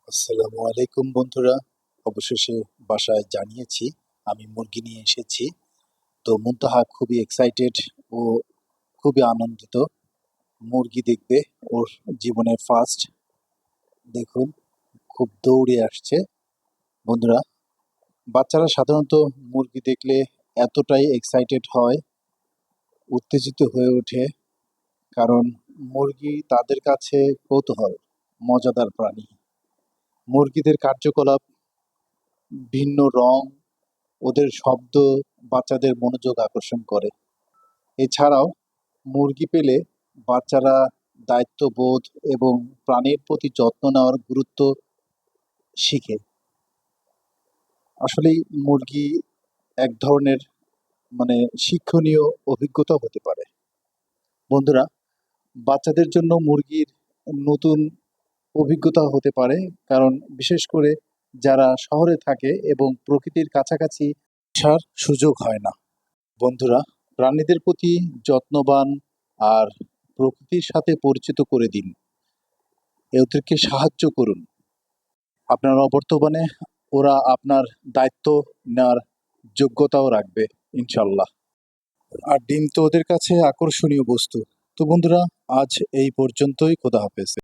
আসসালামু আলাইকুম বন্ধুরা। অবশেষে বাসায় জানিয়েছি আমি মুরগি নিয়ে এসেছি। তো মুনতাহা খুবই এক্সাইটেড ও খুবই আনন্দিত মুরগি দেখবে। ওর জীবনের ফার্স্ট। দেখুন, খুব দৌড়ে আসছে। বন্ধুরা, বাচ্চারা সাধারণত মুরগি দেখলে এতটাই এক্সাইটেড হয়, উত্তেজিত হয়ে ওঠে, কারণ মুরগি তাদের কাছে কৌতূহল, মজাদার প্রাণী। মুরগিদের কার্যকলাপ, ভিন্ন রং, ওদের শব্দ বাচ্চাদের মনোযোগ আকর্ষণ করে। এছাড়াও মুরগি পেলে বাচ্চারা দায়িত্ববোধ এবং প্রাণীর প্রতি যত্ন নেওয়ার গুরুত্ব শিখে। আসলেই মুরগি এক ধরনের শিক্ষণীয় অভিজ্ঞতা হতে পারে। বন্ধুরা, বাচ্চাদের জন্য মুরগির নতুন অভিজ্ঞতা হতে পারে, কারণ বিশেষ করে যারা শহরে থাকে এবং প্রকৃতির কাছাকাছি আসার সুযোগ হয় না। বন্ধুরা, প্রাণীদের প্রতি যত্নবান আর প্রকৃতির সাথে পরিচিত করে দিন। ওদেরকে সাহায্য করুন। আপনার অবর্তমানে ওরা আপনার দায়িত্ব নেওয়ার যোগ্যতাও রাখবে ইনশাল্লাহ। আর ডিম তো ওদের কাছে আকর্ষণীয় বস্তু। তো বন্ধুরা, আজ এই পর্যন্তই। খোদা হাফেজ।